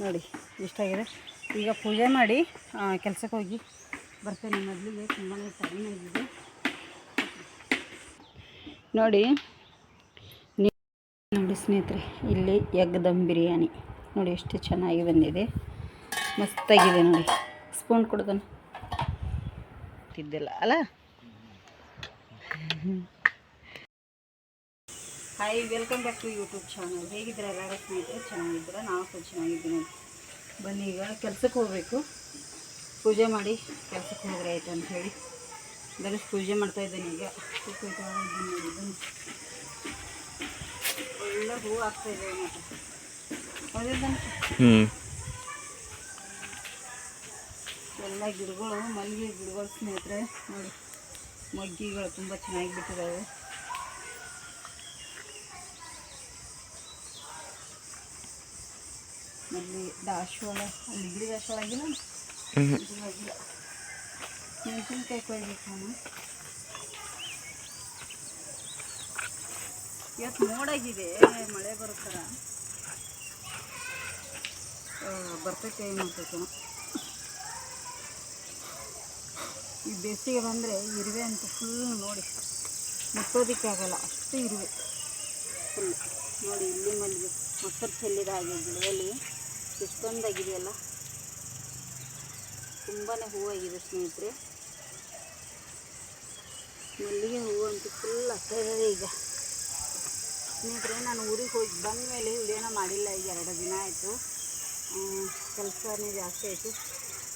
ನೋಡಿ ಇಷ್ಟಾಗಿದೆ. ಈಗ ಪೂಜೆ ಮಾಡಿ ಕೆಲಸಕ್ಕೆ ಹೋಗಿ ಬರ್ತೇನೆ. ಮೊದಲಿಗೆ ತುಂಬಾ ಟೈಮ್ ಆಗಿದೆ. ನೋಡಿ ನೋಡಿ ಸ್ನೇಹಿತರೆ, ಇಲ್ಲಿ ಎಗ್ ದಮ್ ಬಿರಿಯಾನಿ ನೋಡಿ ಎಷ್ಟು ಚೆನ್ನಾಗಿ ಬಂದಿದೆ, ಮಸ್ತಾಗಿದೆ ನೋಡಿ. ಸ್ಪೂನ್ ಕೊಡ್ತಾನೆ ತಿದ್ದಿಲ್ಲ ಅಲ್ಲ. Hi, welcome back to YouTube channel. ಹೇಗಿದ್ದೀರಾ ಎಲ್ಲರೂ ಸ್ನೇಹಿತರೆ? ಚೆನ್ನಾಗಿದ್ದೀರಾ? ನಾವು ಕೂಡ ಚೆನ್ನಾಗಿದ್ದೀವಿ. ಬನ್ನಿ, ಈಗ ಕೆಲಸಕ್ಕೆ ಹೋಗಬೇಕು. ಪೂಜೆ ಮಾಡಿ ಕೆಲಸಕ್ಕೆ ಹೋಗ್ರೆ ಆಯ್ತು ಅಂತ ಹೇಳಿ ಧನುಷ್ ಪೂಜೆ ಮಾಡ್ತಾಯಿದ್ದೇನೆ. ಈಗ ಬನ್ನಿ, ಒಳ್ಳೆ ಹೂವು ಆಗ್ತಾಯಿದೆ ಮತ್ತು ಅದೇ ಎಲ್ಲ ಗಿಡಗಳು, ಮಲ್ಲಿಗೆ ಗಿಡಗಳು ಸ್ನೇಹಿತರೆ ನೋಡಿ. ಮೊಗ್ಗಿಗಳು ತುಂಬ ಚೆನ್ನಾಗಿ ಬಿಟ್ಟಿದ್ದಾವೆ. ಅಲ್ಲಿ ದಾಸವಾಳ, ಅಲ್ಲಿ ಗಿಡ ದಾಸವಾಳ ಆಗಿಲ್ಲ, ಮೆಣಸಿನ್ಕಾಯಿ ಕೊಯ್ಬೇಕು ನಾನು. ಇವತ್ತು ಮೋಡಾಗಿದೆ, ಮಳೆ ಬರೋ ಥರ ಬರ್ತೈತೆ ಮಾಡ್ತೈತೆ. ಈ ಬೇಸಿಗೆ ಬಂದರೆ ಇರುವೆ ಅಂತ ಫುಲ್ ನೋಡಿ ಮುಟ್ಟೋದಕ್ಕೆ ಆಗಲ್ಲ, ಅಷ್ಟು ಇರುವೆ ಫುಲ್ ನೋಡಿ. ಇಲ್ಲಿ ಮಲ್ಲಿಗೆ ಮೊಸರು ಚೆಲ್ಲಿದ ಹಾಗೆ ಗಿಡದಲ್ಲಿ ಎಷ್ಟೊಂದಾಗಿದೆಯಲ್ಲ, ತುಂಬಾ ಹೂವಾಗಿದೆ ಸ್ನೇಹಿತರೆ. ಮಲ್ಲಿಗೆ ಹೂವು ಅಂತೂ ಫುಲ್ ಆಗ್ತಾ ಇದೆ ಈಗ ಸ್ನೇಹಿತರೆ. ನಾನು ಊರಿಗೆ ಹೋಗಿ ಬಂದ ಮೇಲೆ ವಿಡಿಯೋನ ಮಾಡಿಲ್ಲ, ಈಗ 2 ದಿನ ಆಯಿತು. ಕೆಲಸನೇ ಜಾಸ್ತಿ ಆಯಿತು,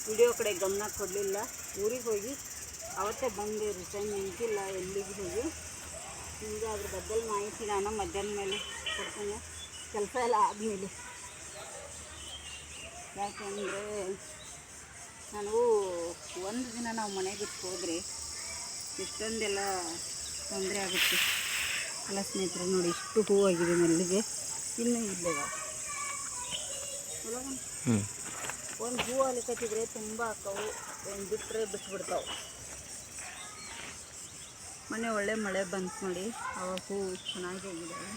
ವಿಡಿಯೋ ಕಡೆ ಗಮನ ಕೊಡಲಿಲ್ಲ. ಊರಿಗೆ ಹೋಗಿ ಅವತ್ತೇ ಬಂದು ರಿಟರ್ನ್ ನಿಂತಿಲ್ಲ ಎಲ್ಲಿಗೆ ಹೋಗಿ. ಈಗ ಅದ್ರ ಬಗ್ಗೆ ಮಾಹಿತಿ ನಾನು ಮಧ್ಯಾಹ್ನ ಮೇಲೆ ಕೊಡ್ತೇನೆ, ಕೆಲಸ ಎಲ್ಲ ಆದಮೇಲೆ. ಯಾಕೆಂದರೆ ನಾನು ಒಂದು ದಿನ ನಾವು ಮನೆಗೆ ಬಿಟ್ಟು ಹೋದರೆ ಇಷ್ಟೊಂದೆಲ್ಲ ತೊಂದರೆ ಆಗುತ್ತೆ ಎಲ್ಲ ಸ್ನೇಹಿತರೆ. ನೋಡಿ ಇಷ್ಟು ಹೂವಾಗಿದೆ ಮಲ್ಲಿಗೆ, ಇನ್ನೂ ಇಲ್ಲದ ಒಂದು ಹೂವು ಅಲಿಕತ್ತಿದ್ರೆ ತುಂಬ ಹಾಕವು, ಒಂದು ಬಿಟ್ಟರೆ ಬಿಟ್ಬಿಡ್ತಾವೆ. ಮೊನ್ನೆ ಒಳ್ಳೆ ಮಳೆ ಬಂತು ನೋಡಿ, ಅವಾಗ ಹೂವು ಚೆನ್ನಾಗಿ ಹೋಗಿದ್ದಾವೆ.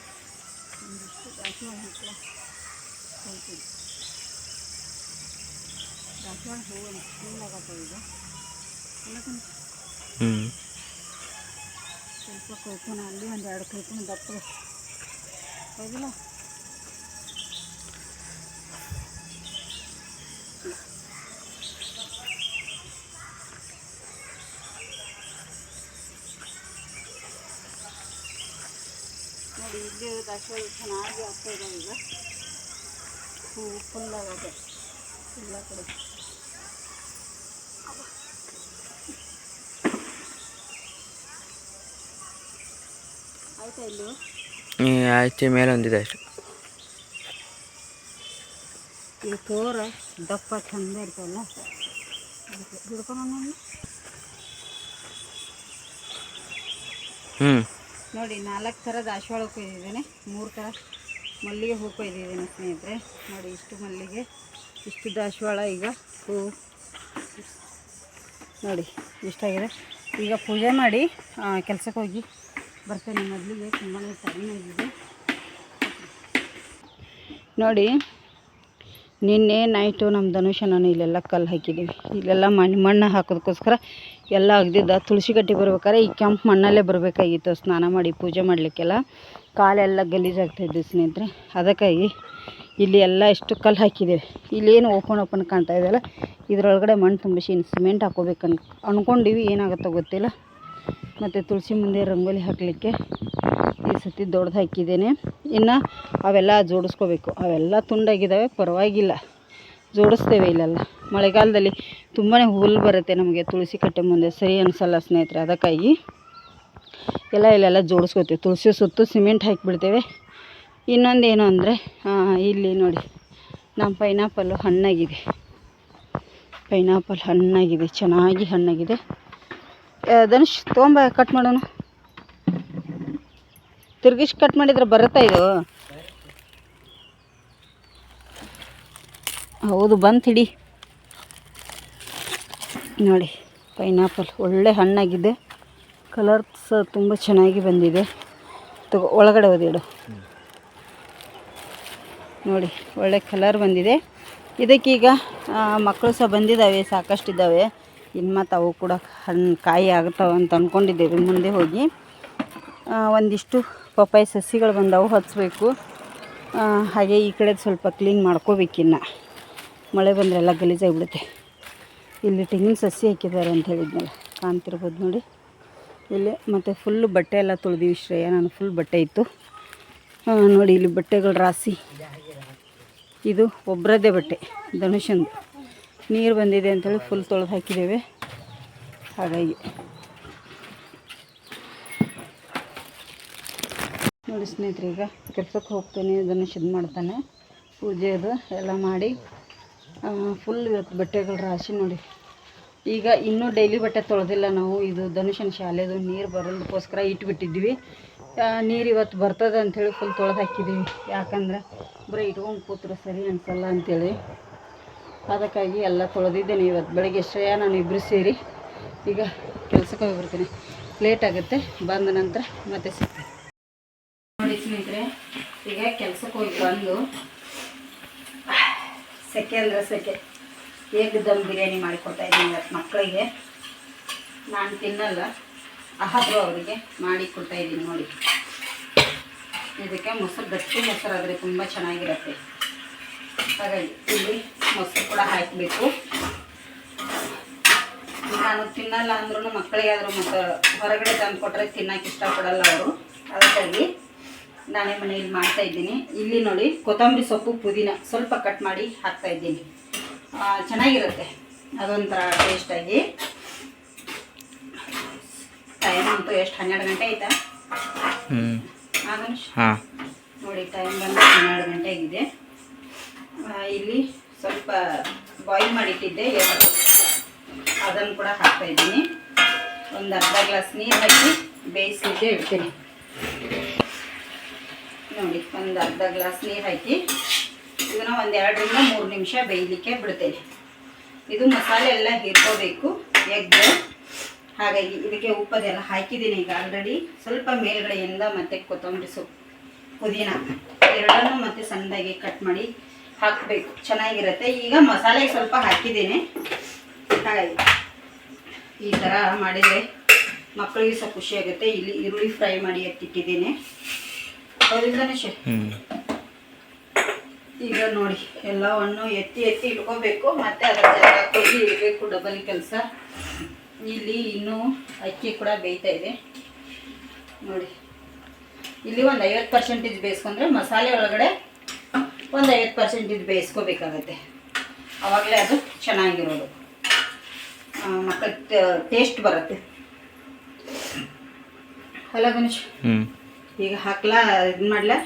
ಒಂದಿಷ್ಟು ದಾಸವಾಳ ಹಾಕಲ ಹೋಗ್ತೀನಿ. ದಾಸವಾಳ ಹೂವು ಅಂತ ಫುಲ್ಲಾಗತ್ತವೆ ಈಗ. ಸ್ವಲ್ಪ ಕೊಯ್ಕೊಂಡು ಅಲ್ಲಿ 1-2 ಕೊಯ್ಕೊಂಡು ದಪ್ಪ ಹೋಗಿಲ್ಲ. ನೋಡಿ ಇಲ್ಲಿ ದಾಸವಾಳ ಚೆನ್ನಾಗಿ ಆಗ್ತಾ ಇದೆ ಈಗ, ಹೂವು ಫುಲ್ಲಾಗತ್ತೆ ಎಲ್ಲ ಕಡೆ. ಆಯ್ತಾ ಇಲ್ಲಿ ಆಚೆ ಮೇಲೆ ಒಂದಿದೆ ಅಷ್ಟು. ಇದು ತೋರ ದಪ್ಪ ಚಂದ ಇರ್ತವಲ್ಲ, ಅದಕ್ಕೆ ಹಿಡ್ಕೊಂಡು ನೋಡಿ 4 ಥರ ದಾಸವಾಳ ಕೊಯ್ದಿದ್ದೇನೆ, 3 ಥರ ಮಲ್ಲಿಗೆ ಹೂ ಕೊಯ್ದಿದ್ದೇನೆ ಸ್ನೇಹಿತರೆ. ನೋಡಿ ಇಷ್ಟು ಮಲ್ಲಿಗೆ, ಇಷ್ಟು ದಾಸವಾಳ. ಈಗ ಹೂವು ನೋಡಿ ಇಷ್ಟಾಗಿದೆ. ಈಗ ಪೂಜೆ ಮಾಡಿ ಕೆಲಸಕ್ಕೆ ಹೋಗಿ ಬರ್ತೇನೆ. ಮೊದಲಿಗೆ ತುಂಬಾ ಟೈಮ್ ಆಗಿದೆ. ನೋಡಿ ನಿನ್ನೆ ನೈಟು ನಮ್ಮ ಧನುಷ ನಾನು ಇಲ್ಲೆಲ್ಲ ಕಲ್ಲು ಹಾಕಿದ್ದೀವಿ. ಇಲ್ಲೆಲ್ಲ ಮಣ್ಣು ಹಾಕೋದಕ್ಕೋಸ್ಕರ ಎಲ್ಲ ಅಗ್ದಿದ್ದ. ತುಳಸಿ ಕಟ್ಟಿ ಬರ್ಬೇಕಾದ್ರೆ ಈ ಕೆಂಪು ಮಣ್ಣಲ್ಲೇ ಬರಬೇಕಾಗಿತ್ತು ಸ್ನಾನ ಮಾಡಿ ಪೂಜೆ ಮಾಡಲಿಕ್ಕೆಲ್ಲ. ಕಾಲೆಲ್ಲ ಗಲೀಜಾಗ್ತಾಯಿದ್ವಿ ಸ್ನೇಹಿತರೆ, ಅದಕ್ಕಾಗಿ ಇಲ್ಲಿ ಎಲ್ಲ ಎಷ್ಟು ಕಲ್ಲು ಹಾಕಿದ್ದೇವೆ. ಇಲ್ಲೇನು ಓಪನ್ ಕಾಣ್ತಾ ಇದೆಯಲ್ಲ, ಇದರೊಳಗಡೆ ಮಣ್ಣು ತುಂಬಿಸಿ ಸಿಮೆಂಟ್ ಹಾಕೋಬೇಕು ಅಂದ್ಕೊಂಡಿವಿ. ಏನಾಗುತ್ತೋ ಗೊತ್ತಿಲ್ಲ. ಮತ್ತು ತುಳಸಿ ಮುಂದೆ ರಂಗೋಲಿ ಹಾಕಲಿಕ್ಕೆ ಈ ಸತಿ ದೊಡ್ಡದು ಹಾಕಿದ್ದೇನೆ. ಇನ್ನು ಅವೆಲ್ಲ ಜೋಡಿಸ್ಕೋಬೇಕು. ಅವೆಲ್ಲ ತುಂಡಾಗಿದ್ದಾವೆ, ಪರವಾಗಿಲ್ಲ, ಜೋಡಿಸ್ತೇವೆ. ಇಲ್ಲೆಲ್ಲ ಮಳೆಗಾಲದಲ್ಲಿ ತುಂಬಾ ಹುಲ್ಲು ಬರುತ್ತೆ ನಮಗೆ ತುಳಸಿ ಕಟ್ಟೆ ಮುಂದೆ, ಸರಿ ಅನಿಸಲ್ಲ ಸ್ನೇಹಿತರೆ. ಅದಕ್ಕಾಗಿ ಇಲ್ಲೆಲ್ಲ ಜೋಡಿಸ್ಕೋತೀವಿ. ತುಳಸಿ ಸುತ್ತು ಸಿಮೆಂಟ್ ಹಾಕಿಬಿಡ್ತೇವೆ. ಇನ್ನೊಂದೇನು ಅಂದರೆ ಇಲ್ಲಿ ನೋಡಿ ನಮ್ಮ ಪೈನಾಪಲ್ಲು ಹಣ್ಣಾಗಿದೆ. ಪೈನಾಪಲ್ ಹಣ್ಣಾಗಿದೆ, ಚೆನ್ನಾಗಿ ಹಣ್ಣಾಗಿದೆ. ಧನುಷ್ ತೊಗೊಂಬ, ಕಟ್ ಮಾಡೋಣ. ತಿರ್ಗಿಸಿ ಕಟ್ ಮಾಡಿದ್ರೆ ಬರುತ್ತಾ ಇದು? ಹೌದು, ಬಂತು ಹಿಡಿ. ನೋಡಿ ಪೈನಾಪಲ್ ಒಳ್ಳೆ ಹಣ್ಣಾಗಿದೆ, ಕಲರ್ಸ್ ತುಂಬ ಚೆನ್ನಾಗಿ ಬಂದಿದೆ. ಒಳಗಡೆ ಓದಿಡು. ನೋಡಿ ಒಳ್ಳೆ ಕಲರ್ ಬಂದಿದೆ. ಇದಕ್ಕೀಗ ಮಕ್ಕಳು ಸಹ ಬಂದಿದ್ದಾವೆ, ಸಾಕಷ್ಟಿದ್ದಾವೆ. ಇನ್ನು ಮತ್ತು ಅವು ಕೂಡ ಹಣ್ಣು ಕಾಯಿ ಆಗ್ತಾವೆ ಅಂತ ಅಂದ್ಕೊಂಡಿದ್ದೇವೆ. ಮುಂದೆ ಹೋಗಿ ಒಂದಿಷ್ಟು ಪಪ್ಪಾಯಿ ಸಸಿಗಳು ಬಂದವು, ಹಚ್ಚಬೇಕು. ಹಾಗೆ ಈ ಕಡೆ ಸ್ವಲ್ಪ ಕ್ಲೀನ್ ಮಾಡ್ಕೋಬೇಕಿನ್ನು. ಮಳೆ ಬಂದರೆಲ್ಲ ಗಲೀಜಾಗಿಬಿಡುತ್ತೆ. ಇಲ್ಲಿ ತೆಂಗಿನ ಸಸಿ ಹಾಕಿದ್ದಾರೆ ಅಂತ ಹೇಳಿದ್ನಲ್ಲ, ಕಾಣ್ತಿರ್ಬೋದು ನೋಡಿ ಇಲ್ಲಿ. ಮತ್ತು ಫುಲ್ಲು ಬಟ್ಟೆ ಎಲ್ಲ ತೊಳೆದಿವಿ ಶ್ರೇಯ, ನಾನು ಫುಲ್ ಬಟ್ಟೆ ಇತ್ತು ನೋಡಿ. ಇಲ್ಲಿ ಬಟ್ಟೆಗಳ ರಾಶಿ. ಇದು ಒಬ್ಬರದ್ದೇ ಬಟ್ಟೆ, ಧನುಷಂದು. ನೀರು ಬಂದಿದೆ ಅಂಥೇಳಿ ಫುಲ್ ತೊಳೆದು ಹಾಕಿದ್ದೇವೆ. ಹಾಗಾಗಿ ನೋಡಿ ಸ್ನೇಹಿತರೆ, ಈಗ ಕೆಲ್ಸಕ್ಕೆ ಹೋಗ್ತಾನೆ, ಧನುಷ್ ಇದು ಮಾಡ್ತಾನೆ. ಪೂಜೆ ಅದು ಎಲ್ಲ ಮಾಡಿ ಫುಲ್ ಇವತ್ತು ಬಟ್ಟೆಗಳ ರಾಶಿ ನೋಡಿ. ಈಗ ಇನ್ನೂ ಡೈಲಿ ಬಟ್ಟೆ ತೊಳೆದಿಲ್ಲ ನಾವು. ಇದು ಧನುಷನ ಶಾಲೆದು ನೀರು ಬರೋದಕ್ಕೋಸ್ಕರ ಇಟ್ಬಿಟ್ಟಿದ್ವಿ. ನೀರು ಇವತ್ತು ಬರ್ತದೆ ಅಂಥೇಳಿ ಫುಲ್ ತೊಳೆದು ಹಾಕಿದ್ದೀವಿ. ಯಾಕಂದ್ರೆ ಬರೀ ಇಟ್ಕೊಂಡು ಕೂತ್ರೆ ಸರಿ ಅನಿಸಲ್ಲ ಅಂಥೇಳಿ ಅದಕ್ಕಾಗಿ ಎಲ್ಲ ತೊಳೆದಿದ್ದೇನೆ ಇವತ್ತು ಬೆಳಗ್ಗೆ. ಶ್ರೇಯ ನಾನು ಇಬ್ಬರು ಸೇರಿ ಈಗ ಕೆಲಸಕ್ಕೆ ಹೋಗಿಬಿಡ್ತೀನಿ. ಲೇಟ್ ಆಗುತ್ತೆ, ಬಂದ ನಂತರ ಮತ್ತೆ ಸಿಗ್ತೀನಿ ನೋಡಿ ಸ್ನೇಹಿತರೆ. ಈಗ ಕೆಲಸಕ್ಕೆ ಹೋಗಿ ಬಂದು ಸೆಕೆ ಅಂದರೆ ಸೆಕೆ ಹೇಗೆ ದಮ್ ಬಿರಿಯಾನಿ ಮಾಡಿಕೊಡ್ತಾ ಇದ್ದೀನಿ ಇವತ್ತು ಮಕ್ಕಳಿಗೆ. ನಾನು ತಿನ್ನಲ್ಲ, ಆದರೂ ಅವರಿಗೆ ಮಾಡಿ ಕೊಡ್ತಾಯಿದ್ದೀನಿ ನೋಡಿ. ಇದಕ್ಕೆ ಮೊಸರು, ಗಟ್ಟಿ ಮೊಸರು ಆದರೆ ತುಂಬ ಚೆನ್ನಾಗಿರುತ್ತೆ. ಹಾಗಾಗಿ ಇಲ್ಲಿ ಮೊಸರು ಕೂಡ ಹಾಕಬೇಕು. ನಾನು ತಿನ್ನಲ್ಲ ಅಂದ್ರೂ ಮಕ್ಕಳಿಗಾದರೂ ಮತ್ತು ಹೊರಗಡೆ ತಂದು ಕೊಟ್ಟರೆ ತಿನ್ನೋಕೆ ಇಷ್ಟಪಡಲ್ಲ ಅವರು. ಅದಕ್ಕಾಗಿ ನಾನೇ ಮನೆಯಲ್ಲಿ ಮಾಡ್ತಾಯಿದ್ದೀನಿ. ಇಲ್ಲಿ ನೋಡಿ ಕೊತ್ತಂಬರಿ ಸೊಪ್ಪು, ಪುದೀನ ಸ್ವಲ್ಪ ಕಟ್ ಮಾಡಿ ಹಾಕ್ತಾಯಿದ್ದೀನಿ. ಚೆನ್ನಾಗಿರುತ್ತೆ, ಅದೊಂಥರ ಟೇಸ್ಟಾಗಿ. ಟೈಮ್ ಅಂತೂ ಎಷ್ಟು 12 ಗಂಟೆ ಆಯಿತಾ ನೋಡಿ. ಟೈಮ್ ಬಂದು 12 ಗಂಟೆ ಆಗಿದೆ. ಇಲ್ಲಿ ಸ್ವಲ್ಪ ಬಾಯ್ಲ್ ಮಾಡಿಟ್ಟಿದ್ದೆ, ಅದನ್ನು ಕೂಡ ಹಾಕ್ತಾಯಿದ್ದೀನಿ. ಒಂದು ಅರ್ಧ ಗ್ಲಾಸ್ ನೀರು ಹಾಕಿ ಬೇಯಿಸಲಿಕ್ಕೆ ಇಡ್ತೀನಿ ನೋಡಿ. ಒಂದು ಅರ್ಧ ಗ್ಲಾಸ್ ನೀರು ಹಾಕಿ ಇದನ್ನು ಒಂದು 2 ರಿಂದ 3 ನಿಮಿಷ ಬೇಯಲಿಕ್ಕೆ ಬಿಡ್ತೇನೆ. ಇದು ಮಸಾಲೆ ಎಲ್ಲ ಹೀರ್ಕೋಬೇಕು ಎಗ್. ಹಾಗಾಗಿ ಇದಕ್ಕೆ ಉಪ್ಪದೆಲ್ಲ ಹಾಕಿದ್ದೀನಿ ಈಗ ಆಲ್ರೆಡಿ. ಸ್ವಲ್ಪ ಮೇಲ್ಗಡೆಯಿಂದ ಮತ್ತು ಕೊತ್ತಂಬರಿ ಸೊಪ್ಪು, ಪುದೀನ ಎರಡನ್ನೂ ಮತ್ತು ಸಣ್ಣದಾಗಿ ಕಟ್ ಮಾಡಿ ಹಾಕಬೇಕು, ಚೆನ್ನಾಗಿರುತ್ತೆ. ಈಗ ಮಸಾಲೆಗೆ ಸ್ವಲ್ಪ ಹಾಕಿದ್ದೀನಿ. ಹಾಗಾಗಿ ಈ ಥರ ಮಾಡಿದರೆ ಮಕ್ಕಳಿಗೆ ಸ್ವಲ್ಪ ಖುಷಿಯಾಗುತ್ತೆ. ಇಲ್ಲಿ ಈರುಳ್ಳಿ ಫ್ರೈ ಮಾಡಿ ಎತ್ತಿಟ್ಟಿದ್ದೀನಿ. ಹೌದಿಲ್ಲ ನಿಶೆ? ಈಗ ನೋಡಿ ಎಲ್ಲವನ್ನು ಎತ್ತಿ ಇಟ್ಕೋಬೇಕು. ಮತ್ತು ಅದರ ಜಾಗಕ್ಕೆ ಇಡಬೇಕು, ಡಬಲ್ ಕೆಲಸ. ಇಲ್ಲಿ ಇನ್ನೂ ಅಕ್ಕಿ ಕೂಡ ಬೇಯ್ತಾ ಇದೆ ನೋಡಿ. ಇಲ್ಲಿ ಒಂದು 50% ಬೇಯಿಸ್ಕೊಂಡ್ರೆ ಮಸಾಲೆ ಒಳಗಡೆ ಒಂದು 50% ಬೇಯಿಸ್ಕೋಬೇಕಾಗತ್ತೆ. ಆವಾಗಲೇ ಅದು ಚೆನ್ನಾಗಿರೋದು, ಮಕ್ಕಳ ಟೇಸ್ಟ್ ಬರುತ್ತೆ. ಅಲ್ಲ ಗಣೇಶ್? ಈಗ ಹಾಕ್ಲಾ, ಇದು ಮಾಡ್ಲಾ?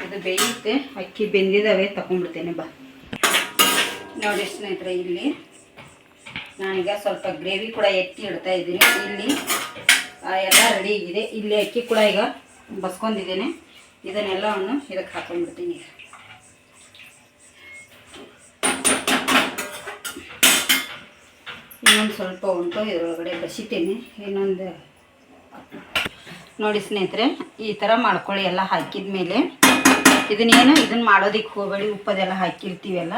ಇದು ಬೇಯುತ್ತೆ, ಅಕ್ಕಿ ಬೆಂದಿದ್ದಾವೆ, ತಗೊಂಡ್ಬಿಡ್ತೇನೆ ಬಾ. ನೋಡಿ ಸ್ನೇಹಿತರೆ, ಇಲ್ಲಿ ನಾನೀಗ ಸ್ವಲ್ಪ ಗ್ರೇವಿ ಕೂಡ ಎತ್ತಿ ಇಡ್ತಾ ಇದ್ದೀನಿ. ಇಲ್ಲಿ ಎಲ್ಲ ರೆಡಿ ಆಗಿದೆ. ಇಲ್ಲಿ ಅಕ್ಕಿ ಕೂಡ ಈಗ ಬಸ್ಕೊಂಡಿದ್ದೇನೆ. ಇದನ್ನೆಲ್ಲವನ್ನು ಇದಕ್ಕೆ ಹಾಕೊಂಡ್ಬಿಡ್ತೀನಿ. ಈಗ ಇನ್ನೊಂದು ಸ್ವಲ್ಪ ಉಂಟು, ಇದರೊಳಗಡೆ ಬಸಿತೀನಿ. ಇನ್ನೊಂದು ನೋಡಿ ಸ್ನೇಹಿತರೆ, ಈ ಥರ ಮಾಡ್ಕೊಳ್ಳಿ. ಎಲ್ಲ ಹಾಕಿದ ಮೇಲೆ ಇದನ್ನು ಮಾಡೋದಕ್ಕೆ ಹೋಗಬೇಡಿ, ಉಪ್ಪದೆಲ್ಲ ಹಾಕಿರ್ತೀವಲ್ಲ.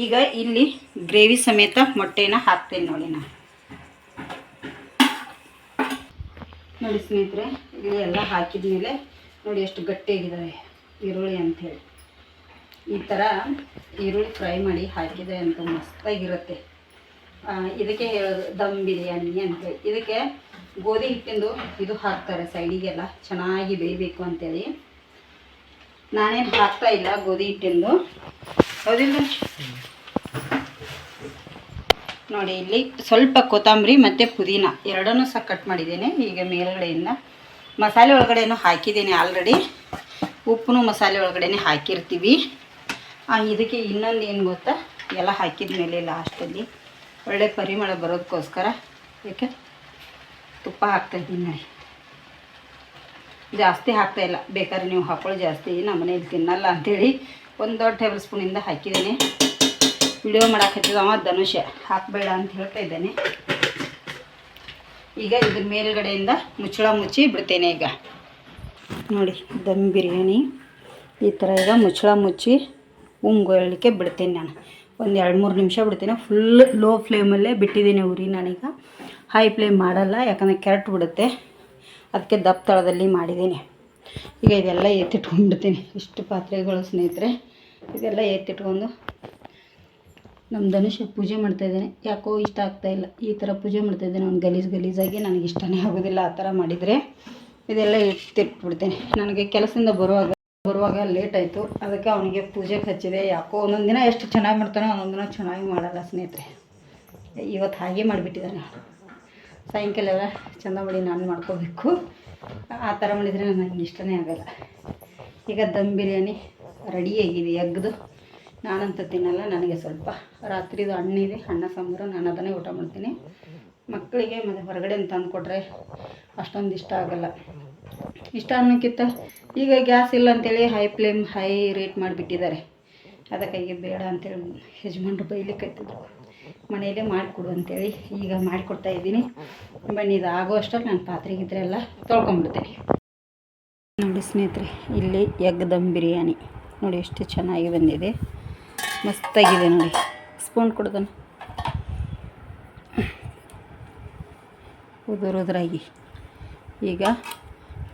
ಈಗ ಇಲ್ಲಿ ಗ್ರೇವಿ ಸಮೇತ ಮೊಟ್ಟೆನ ಹಾಕ್ತೇನೆ ನೋಡಿ. ನೋಡಿ ಸ್ನೇಹಿತರೆ, ಇಲ್ಲಿ ಎಲ್ಲ ಹಾಕಿದ ಮೇಲೆ ನೋಡಿ ಎಷ್ಟು ಗಟ್ಟಿಯಾಗಿದ್ದಾವೆ ಈರುಳ್ಳಿ ಅಂಥೇಳಿ. ಈ ಥರ ಈರುಳ್ಳಿ ಫ್ರೈ ಮಾಡಿ ಹಾಕಿದೆ ಅಂತ ಮಸ್ತಾಗಿರುತ್ತೆ. ಇದಕ್ಕೆ ಹೇಳೋದು ದಮ್ ಬಿರಿಯಾನಿ ಅಂತೇಳಿ. ಇದಕ್ಕೆ ಗೋಧಿ ಹಿಟ್ಟಿಂದು ಇದು ಹಾಕ್ತಾರೆ ಸೈಡಿಗೆಲ್ಲ, ಚೆನ್ನಾಗಿ ಬೇಯಬೇಕು ಅಂತೇಳಿ. ನಾನೇನು ಹಾಕ್ತಾ ಇಲ್ಲ ಗೋಧಿ ಹಿಟ್ಟಿಂದು, ಹೌದಿಲ್ಲ ನೋಡಿ. ಇಲ್ಲಿ ಸ್ವಲ್ಪ ಕೊತ್ತಂಬರಿ ಮತ್ತು ಪುದೀನ ಎರಡನ್ನೂ ಸಹ ಕಟ್ ಮಾಡಿದ್ದೇನೆ. ಈಗ ಮೇಲ್ಗಡೆಯಿಂದ ಮಸಾಲೆ ಒಳಗಡೆನೂ ಹಾಕಿದ್ದೇನೆ ಆಲ್ರೆಡಿ. ಉಪ್ಪು ಮಸಾಲೆ ಒಳಗಡೆ ಹಾಕಿರ್ತೀವಿ. ಇದಕ್ಕೆ ಇನ್ನೊಂದು ಏನು ಗೊತ್ತಾ, ಎಲ್ಲ ಹಾಕಿದ ಮೇಲೆ ಲಾಸ್ಟಲ್ಲಿ ಒಳ್ಳೆ ಪರಿಮಳ ಬರೋದಕ್ಕೋಸ್ಕರ ಯಾಕೆ ತುಪ್ಪ ಹಾಕ್ತಾಯಿದ್ದೀನಿ ನೋಡಿ. ಜಾಸ್ತಿ ಹಾಕ್ತಾಯಿಲ್ಲ, ಬೇಕಾದ್ರೆ ನೀವು ಹಾಕೊಳ್ಳಿ ಜಾಸ್ತಿ. ನಮ್ಮ ಮನೇಲಿ ತಿನ್ನಲ್ಲ ಅಂಥೇಳಿ 1 ದೊಡ್ಡ ಟೇಬಲ್ ಸ್ಪೂನಿಂದ ಹಾಕಿದ್ದೀನಿ. ವಿಡಿಯೋ ಮಾಡಾಕತ್ತಿದ್ದವ ಧನುಷ ಹಾಕಬೇಡ ಅಂತ ಹೇಳ್ತಾ ಇದ್ದೇನೆ. ಈಗ ಇದ್ರ ಮೇಲ್ಗಡೆಯಿಂದ ಮುಚ್ಚಳ ಮುಚ್ಚಿ ಬಿಡ್ತೇನೆ. ಈಗ ನೋಡಿ ದಮ್ ಬಿರಿಯಾನಿ ಈ ಥರ ಈಗ ಮುಚ್ಚಳ ಮುಚ್ಚಿ ಉಂಗೊಳ್ಳಿಕ್ಕೆ ಬಿಡ್ತೀನಿ ನಾನು. ಒಂದು 2-3 ನಿಮಿಷ ಬಿಡ್ತೀನಿ. ಫುಲ್ ಲೋ ಫ್ಲೇಮಲ್ಲೇ ಬಿಟ್ಟಿದ್ದೀನಿ ಉರಿ. ನಾನೀಗ ಹೈ ಫ್ಲೇಮ್ ಮಾಡಲ್ಲ, ಯಾಕಂದರೆ ಕೆರಟು ಬಿಡುತ್ತೆ. ಅದಕ್ಕೆ ದಪ್ಪ ತಳದಲ್ಲಿ ಮಾಡಿದ್ದೀನಿ. ಈಗ ಇದೆಲ್ಲ ಎತ್ತಿಟ್ಕೊಂಡ್ಬಿಡ್ತೀನಿ. ಇಷ್ಟು ಪಾತ್ರೆಗಳು ಸ್ನೇಹಿತರೆ, ಇದೆಲ್ಲ ಎತ್ತಿಟ್ಕೊಂಡು ನಮ್ಮ ಧನುಷ ಪೂಜೆ ಮಾಡ್ತಾಯಿದ್ದೇನೆ. ಯಾಕೋ ಇಷ್ಟ ಆಗ್ತಾಯಿಲ್ಲ. ಈ ಥರ ಪೂಜೆ ಮಾಡ್ತಾಯಿದ್ದೇನೆ. ಅವ್ನು ಗಲೀಜಾಗಿ ನನಗೆ ಇಷ್ಟನೇ ಆಗೋದಿಲ್ಲ ಆ ಥರ ಮಾಡಿದರೆ. ಇದೆಲ್ಲ ಎತ್ತಿಟ್ಬಿಡ್ತೀನಿ. ನನಗೆ ಕೆಲಸದಿಂದ ಬರುವಾಗ ಲೇಟ್ ಆಯಿತು. ಅದಕ್ಕೆ ಅವನಿಗೆ ಪೂಜೆಗೆ ಹಚ್ಚಿದೆ. ಯಾಕೋ ಒಂದೊಂದು ದಿನ ಎಷ್ಟು ಚೆನ್ನಾಗಿ ಮಾಡ್ತಾನೋ ಒಂದೊಂದು ದಿನ ಚೆನ್ನಾಗಿ ಮಾಡಲ್ಲ ಸ್ನೇಹಿತರೆ. ಇವತ್ತು ಹಾಗೆ ಮಾಡಿಬಿಟ್ಟಿದ್ದಾನೆ. ಸಾಯಂಕಾಲ ಎಲ್ಲ ಚಂದ ಮಾಡಿ ನಾನು ಮಾಡ್ಕೋಬೇಕು. ಆ ಥರ ಮಾಡಿದರೆ ನನಗೆ ಇಷ್ಟನೇ ಆಗಲ್ಲ. ಈಗ ದಮ್ ಬಿರಿಯಾನಿ ರೆಡಿಯಾಗಿದೆ. ಎಗ್ದು ನಾನಂತ ತಿನ್ನಲ್ಲ. ನನಗೆ ಸ್ವಲ್ಪ ರಾತ್ರಿದು ಹಣ್ಣಿದೆ, ಅನ್ನ ಸಾಂಬಾರು, ನಾನು ಅದನ್ನೇ ಊಟ ಮಾಡ್ತೀನಿ. ಮಕ್ಕಳಿಗೆ ಮತ್ತು ಹೊರಗಡೆ ತಂದು ಕೊಟ್ಟರೆ ಅಷ್ಟೊಂದು ಇಷ್ಟ ಆಗಲ್ಲ. ಇಷ್ಟ ಅನ್ನೋಕ್ಕಿಂತ ಈಗ ಗ್ಯಾಸ್ ಇಲ್ಲ ಅಂತೇಳಿ ಹೈ ರೇಟ್ ಮಾಡಿಬಿಟ್ಟಿದ್ದಾರೆ. ಅದಕ್ಕಾಗಿ ಬೇಡ ಅಂತೇಳಿ ಯಜಮಾನ್ರು ಬೈಲಿಕ್ಕತ್ತಿದ್ರು. ಮನೆಯಲ್ಲೇ ಮಾಡಿಕೊಡು ಅಂತೇಳಿ ಈಗ ಮಾಡಿಕೊಡ್ತಾ ಇದ್ದೀನಿ. ಬನ್ನಿ, ಇದು ಆಗೋ ಅಷ್ಟರಲ್ಲಿ ನಾನು ಪಾತ್ರೆಗಿದ್ರೆ ಎಲ್ಲ ತೊಳ್ಕೊಂಬಿಡ್ತೀನಿ. ನೋಡಿ ಸ್ನೇಹಿತರೆ, ಇಲ್ಲಿ ಎಗ್ ದಮ್ ಬಿರಿಯಾನಿ ನೋಡಿ ಎಷ್ಟು ಚೆನ್ನಾಗಿ ಬಂದಿದೆ. ಮಸ್ತಾಗಿದೆ ನೋಡಿ. ಸ್ಪೂನ್ ಕೊಡ್ತಾನೆ ಉದುರಾಗಿ. ಈಗ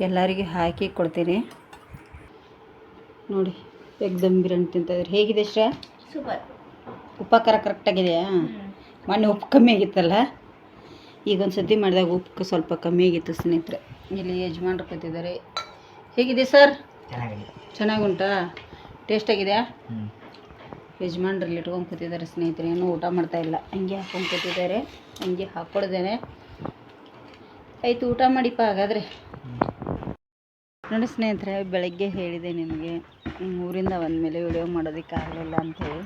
ಎಲ್ಲರಿಗೆ ಹಾಕಿ ಕೊಡ್ತೀನಿ ನೋಡಿ. ಎಗ್ ದಮ್ ಬಿರಿಯಾನಿ ತಿಂತಾಯಿದ್ರೆ ಹೇಗಿದೆ ಶ್ರೇಯ? ಸೂಪರ್. ಉಪ್ಪ ಖಾರ ಕರೆಕ್ಟಾಗಿದೆಯಾ? ಮೊನ್ನೆ ಉಪ್ಪು ಕಮ್ಮಿ ಆಗಿತ್ತಲ್ಲ, ಈಗ ಒಂದು ಸತಿ ಮಾಡಿದಾಗ ಉಪ್ಪು ಸ್ವಲ್ಪ ಕಮ್ಮಿ ಆಗಿತ್ತು ಸ್ನೇಹಿತರೆ. ಇಲ್ಲಿ ಯಜಮಾನ್ರು ಕೂತಿದ್ದಾರೆ. ಹೇಗಿದೆ ಸರ್? ಚೆನ್ನಾಗುಂಟಾ? ಟೇಸ್ಟಾಗಿದೆಯಾ? ಯಜಮಾನ್ರಲ್ಲಿ ಇಟ್ಕೊಂಡು ಕೂತಿದ್ದಾರೆ ಸ್ನೇಹಿತರೆ. ಏನೂ ಊಟ ಮಾಡ್ತಾಯಿಲ್ಲ, ಹಂಗೆ ಹಾಕ್ಕೊಂಡು ಕೂತಿದ್ದಾರೆ. ಹಂಗೆ ಹಾಕ್ಕೊಡ್ದೇನೆ. ಆಯಿತು, ಊಟ ಮಾಡಿಪ್ಪ ಹಾಗಾದರೆ. ನೋಡಿ ಸ್ನೇಹಿತರೆ, ಬೆಳಗ್ಗೆ ಹೇಳಿದೆ ನಿಮಗೆ ಊರಿಂದ ಬಂದಮೇಲೆ ವಿಡಿಯೋ ಮಾಡೋದಕ್ಕೆ ಆಗಲಿಲ್ಲ ಅಂಥೇಳಿ.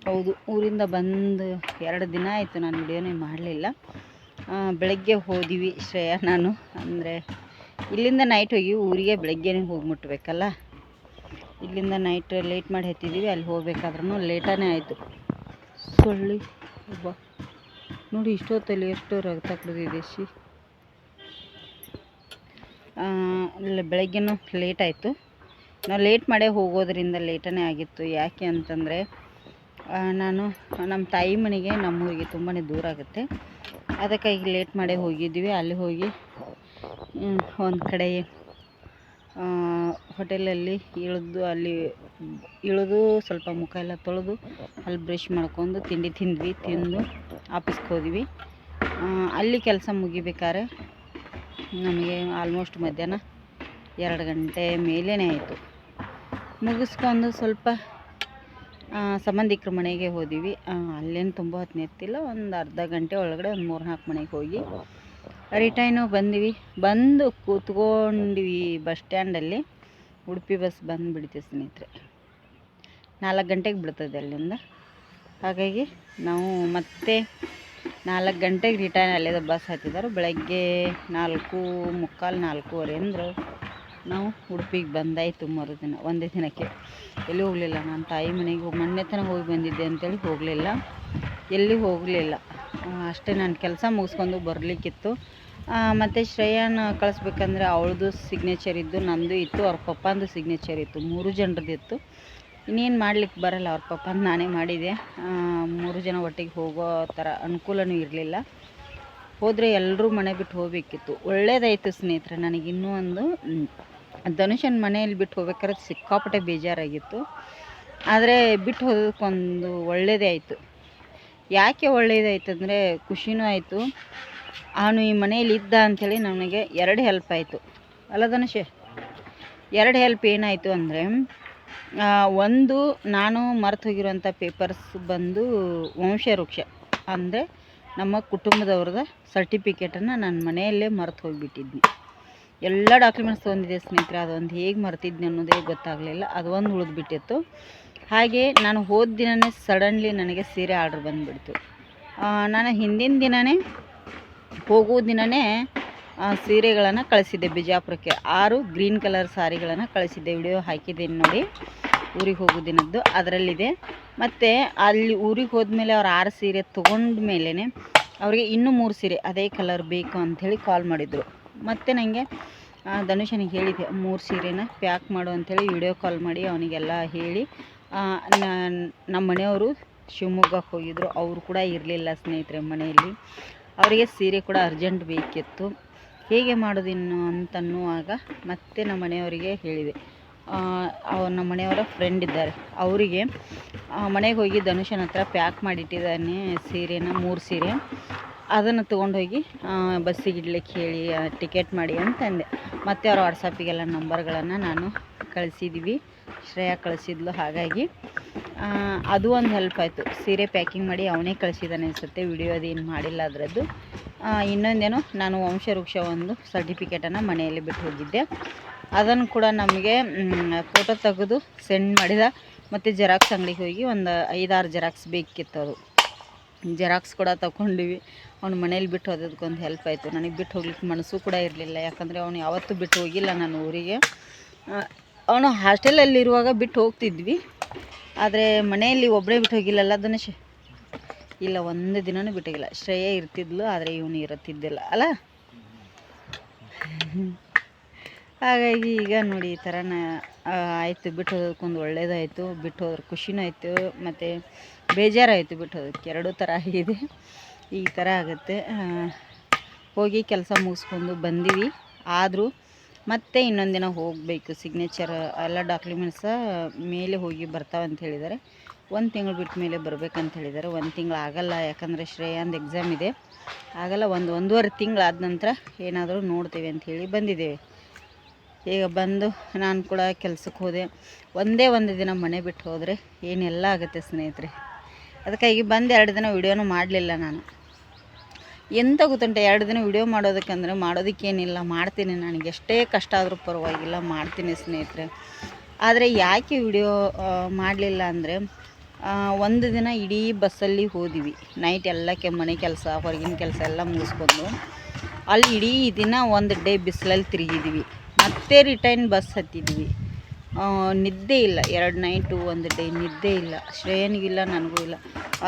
ಹೌದು, ಊರಿಂದ ಬಂದು 2 ದಿನ ಆಯಿತು ನಾನು ವಿಡಿಯೋನೇ ಮಾಡಲಿಲ್ಲ. ಬೆಳಗ್ಗೆ ಹೋದಿವಿ ಶ್ರೇಯ ನಾನು. ಅಂದರೆ ಇಲ್ಲಿಂದ ನೈಟ್ ಹೋಗಿ ಊರಿಗೆ ಬೆಳಗ್ಗೆನೇ ಹೋಗಿ ಮುಟ್ಟಬೇಕಲ್ಲ. ಇಲ್ಲಿಂದ ನೈಟ್ ಲೇಟ್ ಮಾಡಿ ಹತ್ತಿದ್ದೀವಿ. ಅಲ್ಲಿ ಹೋಗ್ಬೇಕಾದ್ರೂ ಲೇಟನೇ ಆಯಿತು. ಸೊಳ್ಳಿ ಒಬ್ಬ ನೋಡಿ, ಇಷ್ಟೊತ್ತಲ್ಲಿ ಎಷ್ಟು ರಕ್ತ ಕುಡಿದಿದೆ. ಬೆಳಗ್ಗೆನೂ ಲೇಟ್ ಆಯಿತು. ನಾವು ಲೇಟ್ ಮಾಡೇ ಹೋಗೋದ್ರಿಂದ ಲೇಟನೇ ಆಗಿತ್ತು. ಯಾಕೆ ಅಂತಂದರೆ ನಾನು ನಮ್ಮ ತಾಯಿ ಮನೆಗೆ ನಮ್ಮೂರಿಗೆ ತುಂಬಾ ದೂರ ಆಗುತ್ತೆ. ಅದಕ್ಕಾಗಿ ಲೇಟ್ ಮಾಡೇ ಹೋಗಿದ್ವಿ. ಅಲ್ಲಿ ಹೋಗಿ ಒಂದು ಕಡೆ ಹೋಟೆಲಲ್ಲಿ ಇಳಿದು ಸ್ವಲ್ಪ ಮುಖ ಎಲ್ಲ ತೊಳೆದು ಅಲ್ಲಿ ಬ್ರಷ್ ಮಾಡ್ಕೊಂಡು ತಿಂಡಿ ತಿಂದ್ವಿ. ತಿಂದು ಆಫೀಸ್ಗೆ ಹೋದ್ವಿ. ಅಲ್ಲಿ ಕೆಲಸ ಮುಗಿಬೇಕಾದ್ರೆ ನಮಗೆ ಆಲ್ಮೋಸ್ಟ್ ಮಧ್ಯಾಹ್ನ 2 ಗಂಟೆ ಮೇಲೇ ಆಯಿತು. ಮುಗಿಸ್ಕೊಂಡು ಸ್ವಲ್ಪ ಸಂಬಂಧಿಕರ ಮನೆಗೆ ಹೋದಿವಿ. ಅಲ್ಲೇನು ತುಂಬ ಹೊತ್ತು ನಿಂತಿಲ್ಲ. ಒಂದು ಅರ್ಧ ಗಂಟೆ ಒಳಗಡೆ ಒಂದು 3-4 ಮನೆಗೆ ಹೋಗಿ ರಿಟೈನು ಬಂದ್ವಿ. ಬಂದು ಕೂತ್ಕೊಂಡ್ವಿ ಬಸ್ ಸ್ಟ್ಯಾಂಡಲ್ಲಿ. ಉಡುಪಿ ಬಸ್ ಬಂದುಬಿಡ್ತೀವಿ ಸ್ನೇಹಿತರೆ. 4 ಗಂಟೆಗೆ ಬಿಡ್ತದೆ ಅಲ್ಲಿಂದ. ಹಾಗಾಗಿ ನಾವು ಮತ್ತೆ 4 ಗಂಟೆಗೆ ರಿಟೈನ್ ಅಲ್ಲಿಂದ ಬಸ್ ಹತ್ತಿದ್ದಾರೆ. ಬೆಳಗ್ಗೆ 4:45 4:15 ಅಂದ್ರೆ ನಾವು ಉಡುಪಿಗೆ ಬಂದಾಯಿತು. ಮರುದಿನ ಒಂದೇ ದಿನಕ್ಕೆ ಎಲ್ಲಿ ಹೋಗಲಿಲ್ಲ. ನಾನು ತಾಯಿ ಮನೆಗೆ ಮೊನ್ನೆ ತನಕ ಹೋಗಿ ಬಂದಿದ್ದೆ ಅಂತೇಳಿ ಹೋಗಲಿಲ್ಲ, ಎಲ್ಲಿ ಹೋಗಲಿಲ್ಲ. ಅಷ್ಟೇ ನಾನು ಕೆಲಸ ಮುಗಿಸ್ಕೊಂಡು ಬರಲಿಕ್ಕಿತ್ತು. ಮತ್ತು ಶ್ರೇಯಾನ ಕಳಿಸ್ಬೇಕಂದ್ರೆ ಅವಳದು ಸಿಗ್ನೇಚರ್ ಇದ್ದು, ನಂದು ಇತ್ತು, ಅವ್ರ ಪಪ್ಪಂದು ಸಿಗ್ನೇಚರ್ ಇತ್ತು. 3 ಜನರದ್ದಿತ್ತು. ಇನ್ನೇನು ಮಾಡ್ಲಿಕ್ಕೆ ಬರಲ್ಲ. ಅವ್ರ ಪಪ್ಪಂದು ನಾನೇ ಮಾಡಿದೆ. 3 ಜನ ಒಟ್ಟಿಗೆ ಹೋಗೋ ಥರ ಅನುಕೂಲನೂ ಇರಲಿಲ್ಲ. ಹೋದರೆ ಎಲ್ಲರೂ ಮನೆ ಬಿಟ್ಟು ಹೋಗಬೇಕಿತ್ತು. ಒಳ್ಳೇದಾಯಿತು ಸ್ನೇಹಿತರೆ. ನನಗಿನ್ನೂ ಒಂದು ಧನುಷನ ಮನೆಯಲ್ಲಿ ಬಿಟ್ಟು ಹೋಗ್ಬೇಕಾದ್ರೆ ಸಿಕ್ಕಾಪಟ್ಟೆ ಬೇಜಾರಾಗಿತ್ತು. ಆದರೆ ಬಿಟ್ಟು ಹೋಗೋದಕ್ಕೊಂದು ಒಳ್ಳೆಯದೇ ಆಯಿತು. ಯಾಕೆ ಒಳ್ಳೆಯದಾಯ್ತು ಅಂದರೆ ಖುಷಿನೂ ಆಯಿತು. ಅವನು ಈ ಮನೆಯಲ್ಲಿ ಇದ್ದ ಅಂಥೇಳಿ ನನಗೆ 2 ಹೆಲ್ಪ್ ಆಯಿತು ಅಲ್ಲ ಧನುಷ? 2 ಹೆಲ್ಪ್ ಏನಾಯಿತು ಅಂದರೆ, ಒಂದು ನಾನು ಮರೆತು ಹೋಗಿರೋಂಥ ಪೇಪರ್ಸ್ ಬಂದು ವಂಶವೃಕ್ಷ ಅಂದರೆ ನಮ್ಮ ಕುಟುಂಬದವ್ರದ್ದು ಸರ್ಟಿಫಿಕೇಟನ್ನು ನಾನು ಮನೆಯಲ್ಲೇ ಮರೆತು ಹೋಗಿಬಿಟ್ಟಿದ್ನಿ. ಎಲ್ಲ ಡಾಕ್ಯುಮೆಂಟ್ಸ್ ತೊಗೊಂಡಿದ್ದೆ ಸ್ನೇಹಿತರೆ. ಅದೊಂದು ಹೇಗೆ ಮರ್ತಿದ್ನಿ ಅನ್ನೋದೇ ಗೊತ್ತಾಗಲಿಲ್ಲ. ಅದು ಒಂದು ಉಳಿದ್ಬಿಟ್ಟಿತ್ತು. ಹಾಗೆ ನಾನು ಹೋದ ದಿನವೇ ಸಡನ್ಲಿ ನನಗೆ ಸೀರೆ ಆರ್ಡ್ರ್ ಬಂದುಬಿಡ್ತು. ನಾನು ಹಿಂದಿನ ದಿನವೇ ಹೋಗೋ ದಿನವೇ ಸೀರೆಗಳನ್ನು ಕಳಿಸಿದ್ದೆ ಬಿಜಾಪುರಕ್ಕೆ. 6 ಗ್ರೀನ್ ಕಲರ್ ಸಾರಿಗಳನ್ನು ಕಳಿಸಿದ್ದೆ. ವಿಡಿಯೋ ಹಾಕಿದ್ದೀನಿ ನೋಡಿ, ಊರಿಗೆ ಹೋಗೋ ದಿನದ್ದು ಅದರಲ್ಲಿದೆ. ಮತ್ತು ಅಲ್ಲಿ ಊರಿಗೆ ಹೋದ್ಮೇಲೆ ಅವ್ರು 6 ಸೀರೆ ತೊಗೊಂಡ ಮೇಲೇ ಅವ್ರಿಗೆ ಇನ್ನೂ 3 ಸೀರೆ ಅದೇ ಕಲರ್ ಬೇಕು ಅಂಥೇಳಿ ಕಾಲ್ ಮಾಡಿದರು. ಮತ್ತು ನನಗೆ ಧನುಷನಿಗೆ ಹೇಳಿದೆ 3 ಸೀರೆನ ಪ್ಯಾಕ್ ಮಾಡು ಅಂಥೇಳಿ ವಿಡಿಯೋ ಕಾಲ್ ಮಾಡಿ ಅವನಿಗೆಲ್ಲ ಹೇಳಿ ನಮ್ಮ ಮನೆಯವರು ಶಿವಮೊಗ್ಗಕ್ಕೆ ಹೋಗಿದ್ರು. ಅವರು ಕೂಡ ಇರಲಿಲ್ಲ ಸ್ನೇಹಿತರೆ ಮನೆಯಲ್ಲಿ. ಅವರಿಗೆ ಸೀರೆ ಕೂಡ ಅರ್ಜೆಂಟ್ ಬೇಕಿತ್ತು. ಹೇಗೆ ಮಾಡೋದು ಇನ್ನು ಅಂತನ್ನುವಾಗ ಮತ್ತೆ ನಮ್ಮ ಮನೆಯವರಿಗೆ ಹೇಳಿದೆ. ನಮ್ಮ ಮನೆಯವರ ಫ್ರೆಂಡ್ ಇದ್ದಾರೆ, ಅವರಿಗೆ ಮನೆಗೆ ಹೋಗಿ ಧನುಷನ ಹತ್ರ ಪ್ಯಾಕ್ ಮಾಡಿಟ್ಟಿದ್ದಾನೆ ಸೀರೆನ, 3 ಸೀರೆ. ಅದನ್ನು ತೊಗೊಂಡೋಗಿ ಬಸ್ಸಿಗೆ ಇಡ್ಲಿಕ್ಕೆ ಹೇಳಿ ಟಿಕೆಟ್ ಮಾಡಿ ಅಂತಂದೆ. ಮತ್ತು ಅವ್ರ ವಾಟ್ಸಪ್ಪಿಗೆಲ್ಲ ನಂಬರ್ಗಳನ್ನು ನಾನು ಕಳಿಸಿದ್ವಿ, ಶ್ರೇಯಾ ಕಳಿಸಿದ್ಲು. ಹಾಗಾಗಿ ಅದು ಒಂದು ಹೆಲ್ಪ್ ಆಯಿತು. ಸೀರೆ ಪ್ಯಾಕಿಂಗ್ ಮಾಡಿ ಅವನೇ ಕಳಿಸಿದ್ದಾನೆ ಅನಿಸುತ್ತೆ, ವಿಡಿಯೋ ಅದೇನು ಮಾಡಿಲ್ಲ ಅದರದ್ದು. ಇನ್ನೊಂದೇನು, ನಾನು ವಂಶವೃಕ್ಷ ಒಂದು ಸರ್ಟಿಫಿಕೇಟನ್ನು ಮನೆಯಲ್ಲಿ ಬಿಟ್ಟು ಹೋಗಿದ್ದೆ. ಅದನ್ನು ಕೂಡ ನಮಗೆ ಫೋಟೋ ತೆಗೆದು ಸೆಂಡ್ ಮಾಡಿದ. ಮತ್ತು ಜೆರಾಕ್ಸ್ ಅಂಗಡಿಗೆ ಹೋಗಿ ಒಂದು 5-6 ಜೆರಾಕ್ಸ್ ಬೇಕಿತ್ತು. ಅದು ಜೆರಾಕ್ಸ್ ಕೂಡ ತಗೊಂಡಿವಿ. ಅವ್ನು ಮನೇಲಿ ಬಿಟ್ಟು ಹೋದದಕ್ಕೊಂದು ಹೆಲ್ಪ್ ಆಯಿತು. ನನಗೆ ಬಿಟ್ಟು ಹೋಗ್ಲಿಕ್ಕೆ ಮನಸ್ಸು ಕೂಡ ಇರಲಿಲ್ಲ, ಯಾಕಂದರೆ ಅವನು ಯಾವತ್ತೂ ಬಿಟ್ಟು ಹೋಗಿಲ್ಲ ನಾನು ಊರಿಗೆ. ಅವನು ಹಾಸ್ಟೆಲಲ್ಲಿರುವಾಗ ಬಿಟ್ಟು ಹೋಗ್ತಿದ್ವಿ, ಆದರೆ ಮನೆಯಲ್ಲಿ ಒಬ್ಬರೇ ಬಿಟ್ಟು ಹೋಗಿಲ್ಲಲ್ಲ ಧನುಷ್. ಇಲ್ಲ, ಒಂದು ದಿನವೂ ಬಿಟ್ಟೋಗಿಲ್ಲ. ಶ್ರೇಯಾ ಇರ್ತಿದ್ಲು, ಆದರೆ ಇವನು ಇರುತ್ತಿದ್ದಿಲ್ಲ ಅಲ್ಲ. ಹಾಗಾಗಿ ಈಗ ನೋಡಿ ಈ ಥರ ಆಯಿತು. ಬಿಟ್ಟು ಹೋಗೋದಕ್ಕೊಂದು ಒಳ್ಳೇದಾಯಿತು, ಬಿಟ್ಟು ಹೋದ್ರೆ ಖುಷಿನೂ ಆಯಿತು, ಮತ್ತು ಬೇಜಾರಾಯಿತು. ಬಿಟ್ಟು ಹೋಗೋದಕ್ಕೆ ಎರಡೂ ಥರ ಆಗಿದೆ. ಈ ಥರ ಆಗುತ್ತೆ. ಹೋಗಿ ಕೆಲಸ ಮುಗಿಸ್ಕೊಂಡು ಬಂದೀವಿ. ಆದರೂ ಮತ್ತೆ ಇನ್ನೊಂದು ದಿನ ಹೋಗಬೇಕು. ಸಿಗ್ನೇಚರ್ ಎಲ್ಲ ಡಾಕ್ಯುಮೆಂಟ್ಸ ಮೇಲೆ ಹೋಗಿ ಬರ್ತಾವಂತ ಹೇಳಿದ್ದಾರೆ. 1 ತಿಂಗಳು ಬಿಟ್ಟ ಮೇಲೆ ಬರಬೇಕಂತ ಹೇಳಿದ್ದಾರೆ. 1 ತಿಂಗಳು ಆಗಲ್ಲ, ಯಾಕಂದರೆ ಶ್ರೇಯಾಂದು ಎಕ್ಸಾಮ್ ಇದೆ, ಆಗಲ್ಲ. 1-1.5 ತಿಂಗಳಾದ ನಂತರ ಏನಾದರೂ ನೋಡ್ತೇವೆ ಅಂಥೇಳಿ ಬಂದಿದ್ದೇವೆ. ಈಗ ಬಂದು ನಾನು ಕೂಡ ಕೆಲಸಕ್ಕೆ ಹೋದೆ. ಒಂದೇ ಒಂದು ದಿನ ಮನೆ ಬಿಟ್ಟು ಹೋದರೆ ಏನೆಲ್ಲ ಆಗುತ್ತೆ ಸ್ನೇಹಿತರೆ. ಅದಕ್ಕಾಗಿ ಬಂದು 2 ದಿನ ವಿಡಿಯೋನೂ ಮಾಡಲಿಲ್ಲ ನಾನು. ಎಂತ ಗೊತ್ತುಂಟು, 2 ದಿನ ವಿಡಿಯೋ ಮಾಡೋದಕ್ಕಂದರೆ ಮಾಡೋದಕ್ಕೇನಿಲ್ಲ, ಮಾಡ್ತೀನಿ. ನನಗೆ ಎಷ್ಟೇ ಕಷ್ಟ ಆದರೂ ಪರವಾಗಿಲ್ಲ, ಮಾಡ್ತೀನಿ ಸ್ನೇಹಿತರೆ. ಆದರೆ ಯಾಕೆ ವಿಡಿಯೋ ಮಾಡಲಿಲ್ಲ ಅಂದರೆ, ಒಂದು ದಿನ ಇಡೀ ಬಸ್ಸಲ್ಲಿ ಹೋದಿವಿ. ನೈಟ್ ಎಲ್ಲ ಮನೆ ಕೆಲಸ, ಹೊರಗಿನ ಕೆಲಸ ಎಲ್ಲ ಮುಗಿಸ್ಕೊಂಡು ಅಲ್ಲಿ ಇಡೀ ದಿನ ಒಂದು ಡೇ ಬಿಸಿಲಲ್ಲಿ ತಿರುಗಿದ್ವಿ. ಮತ್ತೆ ರಿಟರ್ನ್ ಬಸ್ ಹತ್ತಿದ್ವಿ. ನಿದ್ದೆ ಇಲ್ಲ, 2 ನೈಟು 1 ಡೇ ನಿದ್ದೆ ಇಲ್ಲ. ಶ್ರೇಯನಿಗಿಲ್ಲ, ನನಗೂ ಇಲ್ಲ.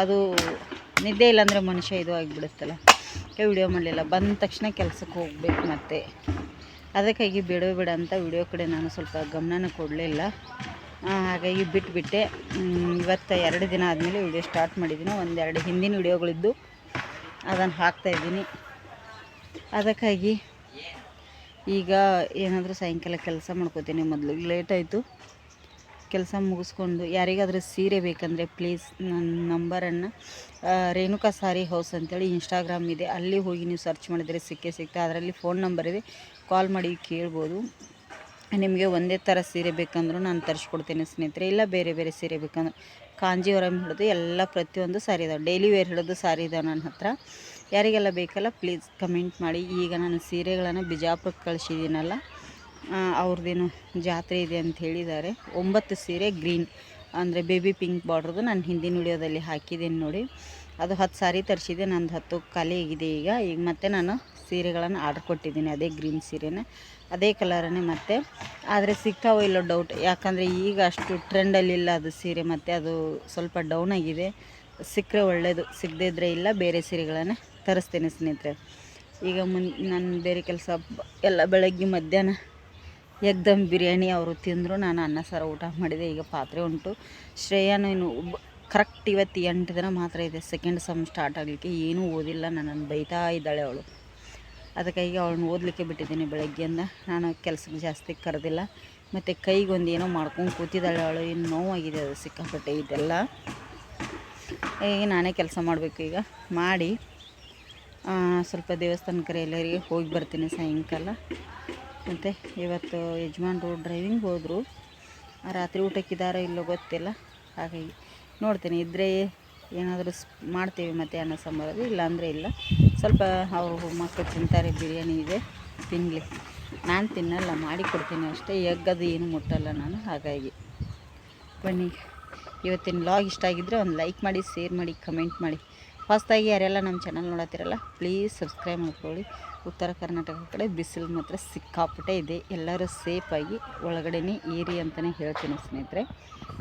ಅದು ನಿದ್ದೆ ಇಲ್ಲ ಅಂದರೆ ಮನುಷ್ಯ ಇದು ಆಗಿಬಿಡುತ್ತಲ್ಲ. ವಿಡಿಯೋ ಮಾಡಲಿಲ್ಲ. ಬಂದ ತಕ್ಷಣ ಕೆಲಸಕ್ಕೆ ಹೋಗ್ಬೇಕು ಮತ್ತೆ. ಅದಕ್ಕಾಗಿ ಬೇಡ ಅಂತ ವಿಡಿಯೋ ಕಡೆ ನಾನು ಸ್ವಲ್ಪ ಗಮನನ ಕೊಡಲಿಲ್ಲ. ಹಾಗಾಗಿ ಬಿಟ್ಟುಬಿಟ್ಟೆ. ಇವತ್ತು 2 ದಿನ ಆದಮೇಲೆ ವಿಡಿಯೋ ಸ್ಟಾರ್ಟ್ ಮಾಡಿದ್ದೀನಿ. 1-2 ಹಿಂದಿನ ವಿಡಿಯೋಗಳಿದ್ದು ಅದನ್ನು ಹಾಕ್ತಾಯಿದ್ದೀನಿ. ಅದಕ್ಕಾಗಿ ಈಗ ಏನಾದರೂ ಸಾಯಂಕಾಲ ಕೆಲಸ ಮಾಡ್ಕೋತೀನಿ. ಮೊದಲು ಲೇಟಾಯಿತು, ಕೆಲಸ ಮುಗಿಸ್ಕೊಂಡು ಯಾರಿಗಾದರೂ ಸೀರೆ ಬೇಕಂದರೆ ಪ್ಲೀಸ್ ನನ್ನ ನಂಬರನ್ನು ರೇಣುಕಾ ಸಾರಿ ಹೌಸ್ ಅಂತೇಳಿ ಇನ್ಸ್ಟಾಗ್ರಾಮ್ ಇದೆ, ಅಲ್ಲಿ ಹೋಗಿ ನೀವು ಸರ್ಚ್ ಮಾಡಿದರೆ ಸಿಗ್ತಾ. ಅದರಲ್ಲಿ ಫೋನ್ ನಂಬರ್ ಇದೆ, ಕಾಲ್ ಮಾಡಿ ಕೇಳ್ಬೋದು. ನಿಮಗೆ ಒಂದೇ ಥರ ಸೀರೆ ಬೇಕಂದ್ರೂ ನಾನು ತರಿಸ್ಕೊಡ್ತೇನೆ ಸ್ನೇಹಿತರೆ. ಇಲ್ಲ ಬೇರೆ ಬೇರೆ ಸೀರೆ ಬೇಕಂದ್ರೆ ಕಾಂಜೀವರಂ ಹಿಡಿದು ಎಲ್ಲ ಪ್ರತಿಯೊಂದು ಸಾರಿ ಇದಾವೆ. ಡೈಲಿ ವೇರ್ ಹಿಡಿದು ಸಾರಿ ಇದಾವೆ ನನ್ನ ಹತ್ರ. ಯಾರಿಗೆಲ್ಲ ಬೇಕಲ್ಲ ಪ್ಲೀಸ್ ಕಮೆಂಟ್ ಮಾಡಿ. ಈಗ ನಾನು ಸೀರೆಗಳನ್ನು ಬಿಜಾಪುರಕ್ಕೆ ಕಳಿಸಿದ್ದೀನಲ್ಲ, ಅವ್ರದ್ದೇನು ಜಾತ್ರೆ ಇದೆ ಅಂತ ಹೇಳಿದ್ದಾರೆ. 9 ಸೀರೆ ಗ್ರೀನ್ ಅಂದರೆ ಬೇಬಿ ಪಿಂಕ್ ಬಾರ್ಡ್ರದು ನಾನು ಹಿಂದಿನ ವಿಡಿಯೋದಲ್ಲಿ ಹಾಕಿದ್ದೀನಿ ನೋಡಿ. ಅದು 10 ಸಾರಿ ತರಿಸಿದೆ, ನಂದು 10 ಖಾಲಿ ಆಗಿದೆ. ಈಗ ಮತ್ತೆ ನಾನು ಸೀರೆಗಳನ್ನು ಆರ್ಡ್ರ್ ಕೊಟ್ಟಿದ್ದೀನಿ, ಅದೇ ಗ್ರೀನ್ ಸೀರೆನ, ಅದೇ ಕಲರನ್ನೇ ಮತ್ತೆ. ಆದರೆ ಸಿಗ್ತಾವೋ ಇಲ್ಲೋ ಡೌಟ್, ಯಾಕಂದರೆ ಈಗ ಅಷ್ಟು ಟ್ರೆಂಡಲ್ಲಿಲ್ಲ ಅದು ಸೀರೆ. ಮತ್ತು ಅದು ಸ್ವಲ್ಪ ಡೌನ್ ಆಗಿದೆ. ಸಿಕ್ಕರೆ ಒಳ್ಳೆಯದು, ಸಿಗದೇ ಇದ್ದರೆ ಇಲ್ಲ, ಬೇರೆ ಸೀರೆಗಳನ್ನು ತರಿಸ್ತೇನೆ ಸ್ನೇಹಿತರೆ. ಈಗ ನಾನು ಬೇರೆ ಕೆಲಸ ಎಲ್ಲ ಬೆಳಗ್ಗೆ ಮಧ್ಯಾಹ್ನ ಎಗ್ದಮ್ ಬಿರಿಯಾನಿ ಅವರು ತಿಂದರು. ನಾನು ಅನ್ನ ಸಾರು ಊಟ ಮಾಡಿದೆ. ಈಗ ಪಾತ್ರೆ ಉಂಟು. ಶ್ರೇಯಾನು ಇನ್ನು ಕರೆಕ್ಟ್ ಇವತ್ತು 8 ದಿನ ಮಾತ್ರ ಇದೆ ಸೆಕೆಂಡ್ ಸಮ್ ಸ್ಟಾರ್ಟ್ ಆಗಲಿಕ್ಕೆ. ಏನೂ ಓದಿಲ್ಲ, ನನ್ನನ್ನು ಬೈತಾ ಇದ್ದಾಳೆ ಅವಳು. ಅದಕ್ಕಾಗಿ ಅವಳನ್ನ ಓದಲಿಕ್ಕೆ ಬಿಟ್ಟಿದ್ದೀನಿ ಬೆಳಗ್ಗೆಯಿಂದ. ನಾನು ಕೆಲಸಕ್ಕೆ ಜಾಸ್ತಿ ಕರೆದಿಲ್ಲ. ಮತ್ತು ಕೈಗೊಂದು ಏನೋ ಮಾಡ್ಕೊಂಡು ಕೂತಿದ್ದಾಳೆ ಅವಳು. ಇನ್ನು ನೋವಾಗಿದೆ, ಅದು ಸಿಕ್ಕಾಪಟ್ಟೆ ಇದೆಲ್ಲ. ಈಗ ನಾನೇ ಕೆಲಸ ಮಾಡಬೇಕು. ಈಗ ಮಾಡಿ ಸ್ವಲ್ಪ ದೇವಸ್ಥಾನ ಕರೆ ಎಲ್ಲರಿಗೆ ಹೋಗಿ ಬರ್ತೀನಿ ಸಾಯಂಕಾಲ. ಮತ್ತು ಇವತ್ತು ಯಜಮಾನ್ರು ಡ್ರೈವಿಂಗ್ ಹೋದರು. ರಾತ್ರಿ ಊಟಕ್ಕಿದ್ದಾರೋ ಇಲ್ಲೋ ಗೊತ್ತಿಲ್ಲ. ಹಾಗಾಗಿ ನೋಡ್ತೀನಿ, ಇದ್ದರೆ ಏನಾದರೂ ಮಾಡ್ತೀವಿ ಮತ್ತು ಅನ್ನ ಸಾಂಬಾರು, ಇಲ್ಲಾಂದರೆ ಇಲ್ಲ. ಸ್ವಲ್ಪ ಅವರು ಮಕ್ಕಳು ತಿಂತಾರೆ, ಬಿರಿಯಾನಿ ಇದೆ ತಿನ್ನಲಿ. ನಾನು ತಿನ್ನಲ್ಲ, ಮಾಡಿ ಕೊಡ್ತೀನಿ ಅಷ್ಟೇ. ಎಗ್ಗದು ಏನು ಮುಟ್ಟಲ್ಲ ನಾನು. ಹಾಗಾಗಿ ಬನ್ನಿ, ಇವತ್ತಿನ ವ್ಲಾಗ್ ಇಷ್ಟ ಆಗಿದ್ದರೆ ಒಂದು ಲೈಕ್ ಮಾಡಿ, ಶೇರ್ ಮಾಡಿ, ಕಮೆಂಟ್ ಮಾಡಿ. ಹೊಸದಾಗಿ ಯಾರೆಲ್ಲ ನಮ್ಮ ಚಾನಲ್ ನೋಡತ್ತಿರಲ್ಲ ಪ್ಲೀಸ್ ಸಬ್ಸ್ಕ್ರೈಬ್ ಮಾಡ್ಕೊಳ್ಳಿ. ಉತ್ತರ ಕರ್ನಾಟಕ ಕಡೆ ಬಿಸಿಲು ಮಾತ್ರ ಸಿಕ್ಕಾಪಟ್ಟೆ ಇದೆ. ಎಲ್ಲರೂ ಸೇಫಾಗಿ ಒಳಗಡೆನೇ ಇರಿ ಅಂತಲೇ ಹೇಳ್ತೀನಿ ಸ್ನೇಹಿತರೆ.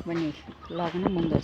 ಬನ್ನಿ ವ್ಲಾಗನ್ನು ಮುಂದುವರಿಸಿ.